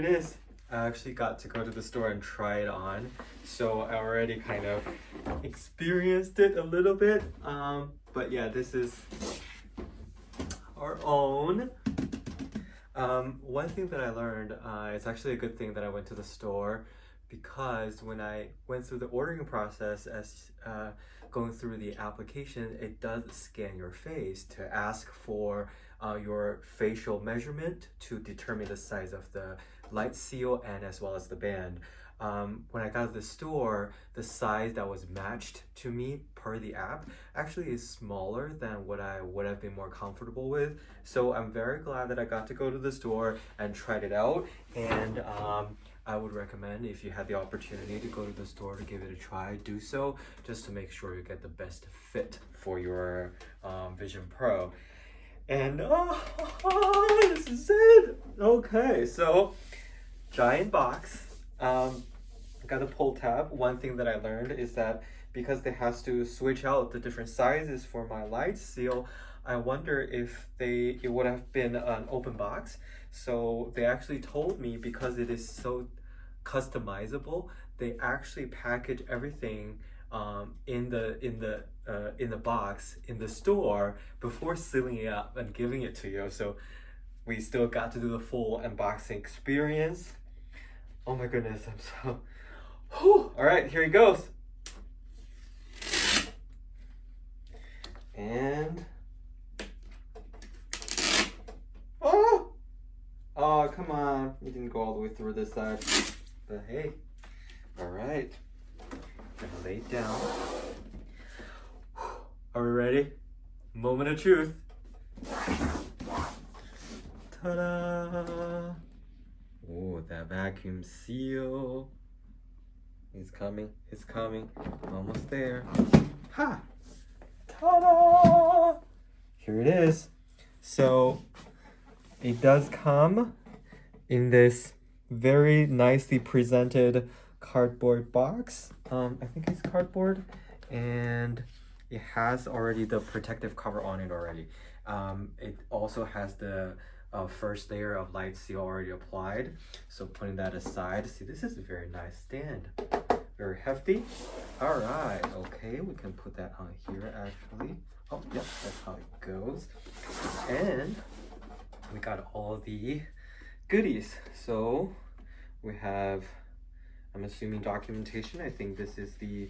It is. I actually got to go to the store and try it on, so I already kind of experienced it a little bit. But yeah, this is our own. One thing that I learned, it's actually a good thing that I went to the store, because when I went through the ordering process as going through the application, it does scan your face to ask for your facial measurement to determine the size of the light seal and as well as the band. When I got to the store, the size that was matched to me per the app actually is smaller than what I would have been more comfortable with. So I'm very glad that I got to go to the store and tried it out. And I would recommend, if you had the opportunity to go to the store to give it a try, do so, just to make sure you get the best fit for your Vision Pro. And this is it. Okay, so giant box. Got a pull tab. One thing that I learned is that because they has to switch out the different sizes for my light seal, I wonder if it would have been an open box. So they actually told me, because it is so customizable, they actually package everything in the box in the store before sealing it up and giving it to you. So we still got to do the full unboxing experience. Oh my goodness, I'm so... Whew. All right, here he goes. And... Oh, come on. You didn't go all the way through this side. But hey, all right. Gonna lay it down. Are we ready? Moment of truth. Ta-da! Oh, that vacuum seal. It's coming, it's coming. Almost there. Ha! Ta-da! Here it is. So, it does come in this very nicely presented cardboard box. I think it's cardboard, and it has already the protective cover on it already. It also has the first layer of light seal already applied. So putting that aside, see, this is a very nice stand. Very hefty. All right, okay, we can put that on here actually. Oh, yep, that's how it goes. And we got all the goodies. So we have, I'm assuming, documentation. I think this is the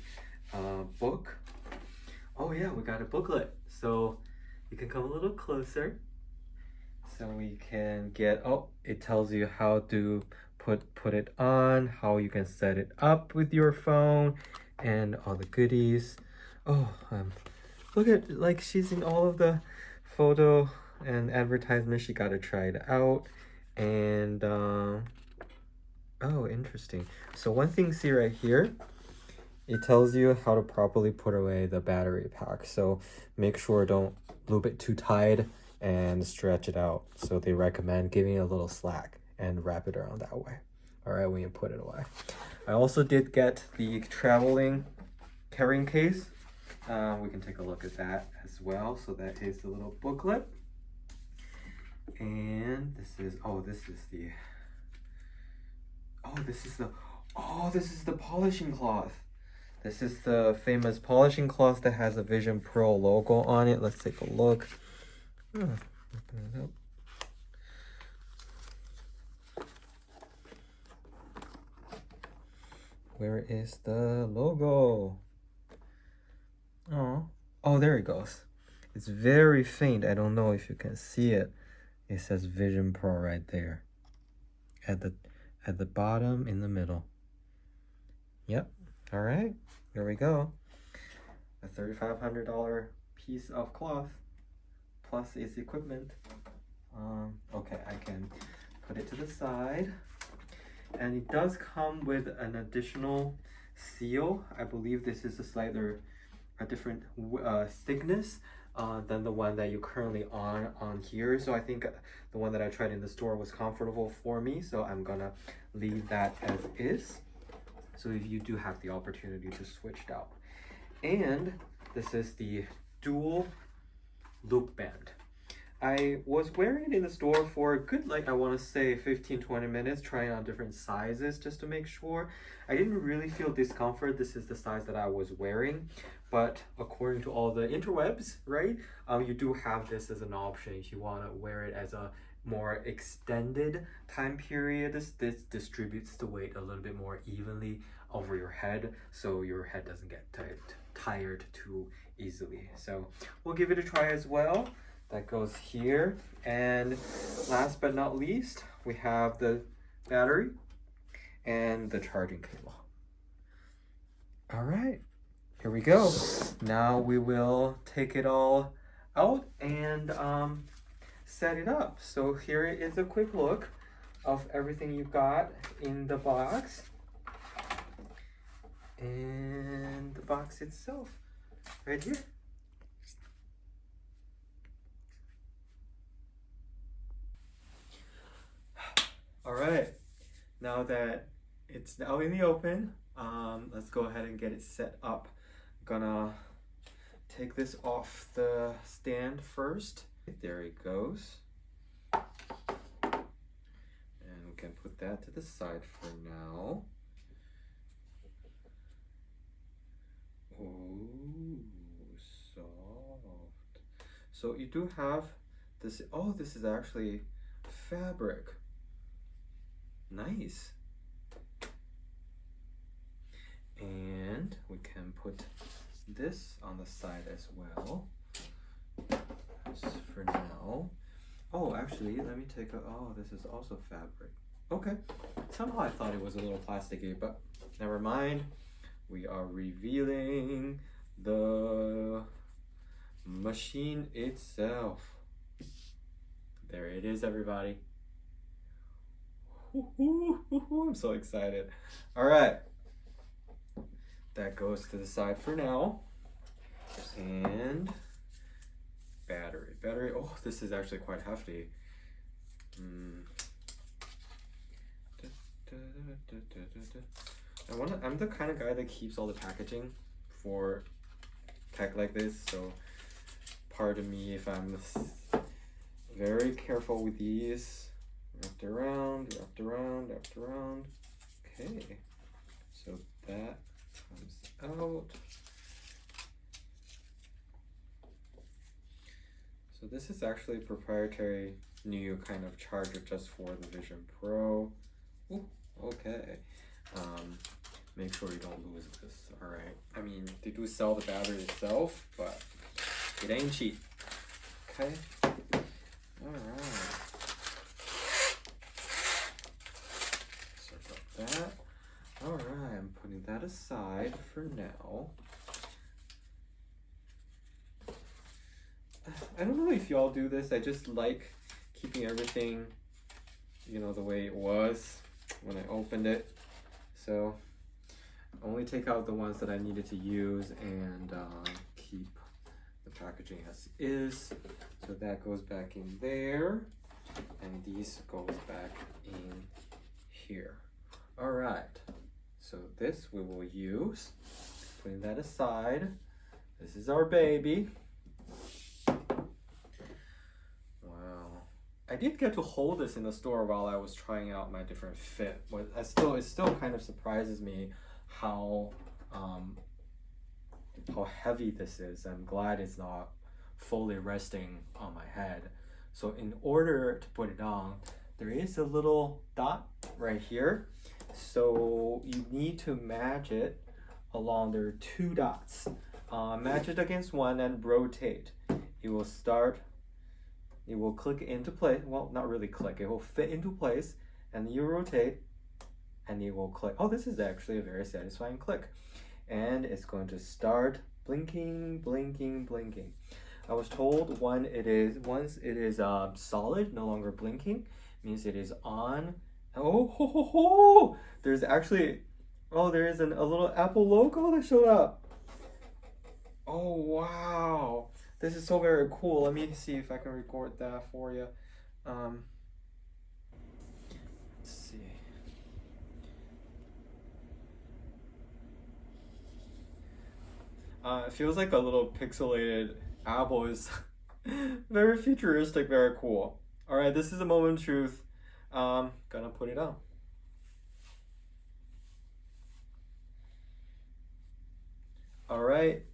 book. Oh yeah, we got a booklet. So you can come a little closer. So we can get, oh, it tells you how to put it on, how you can set it up with your phone, and all the goodies. Oh, look at, like, she's in all of the photo and advertisement. She got to try it out. And oh, interesting. So one thing, see right here, it tells you how to properly put away the battery pack. So make sure don't loop it too tight and stretch it out. So they recommend giving it a little slack and wrap it around that way. All right, when you put it away. I also did get the traveling carrying case. We can take a look at that as well. So that is the little booklet. And this is, this is the polishing cloth. This is the famous polishing cloth that has a Vision Pro logo on it. Let's take a look. Open it up. Where is the logo? Oh, there it goes. It's very faint. I don't know if you can see it. It says Vision Pro right there. At the bottom in the middle. Yep. All right. Here we go. A $3,500 piece of cloth plus its equipment. Okay, I can put it to the side. And it does come with an additional seal. I believe this is a different thickness than the one that you currently on here. So I think the one that I tried in the store was comfortable for me. So I'm gonna leave that as is. So if you do have the opportunity to switch it out. And this is the dual loop band. I was wearing it in the store for a good, like, I want to say 15-20 minutes, trying on different sizes just to make sure. I didn't really feel discomfort. This is the size that I was wearing. But according to all the interwebs, right, you do have this as an option if you want to wear it as a more extended time period. This distributes the weight a little bit more evenly over your head, so your head doesn't get tired too easily. So we'll give it a try as well. That goes here. And last but not least, we have the battery and the charging cable. All right, here we go. Now we will take it all out and set it up. So here is a quick look of everything you got in the box. And the box itself, right here. All right, now that it's out in the open, let's go ahead and get it set up. I'm gonna take this off the stand first. There it goes. And we can put that to the side for now. Oh, soft. So you do have this, oh, this is actually fabric. Nice. And we can put this on the side as well. Just for now. Oh, actually, let me take a, oh, this is also fabric. Okay. Somehow I thought it was a little plasticky, but never mind. We are revealing the machine itself. There it is, everybody. I'm so excited. All right, that goes to the side for now. And battery. Oh, this is actually quite hefty. I'm the kind of guy that keeps all the packaging for tech like this, so pardon me if I'm very careful with these. Wrapped around. Okay, so that comes out. So this is actually a proprietary new kind of charger just for the Vision Pro. Ooh, okay. Make sure you don't lose this, all right? I mean, they do sell the battery itself, but it ain't cheap, okay? All right. That. All right, I'm putting that aside for now. I don't know if y'all do this. I just like keeping everything, you know, the way it was when I opened it. So only take out the ones that I needed to use and keep the packaging as is. So that goes back in there, and these goes back in here. All right, so this we will use. Putting that aside. This is our baby. Wow. I did get to hold this in the store while I was trying out my different fit. But it still kind of surprises me how heavy this is. I'm glad it's not fully resting on my head. So in order to put it on, there is a little dot right here. So you need to match it along. There are two dots. Match it against one and rotate. It will click into place. Well, not really click. It will fit into place, and you rotate, and it will click. Oh, this is actually a very satisfying click. And it's going to start blinking. I was told once it is solid, no longer blinking, means it is on. Oh, there's actually, there is a little Apple logo that showed up. Oh, wow. This is so very cool. Let me see if I can record that for you. Let's see. It feels like a little pixelated Apple is Very futuristic, very cool. All right, this is a moment of truth. Gonna put it on. All right,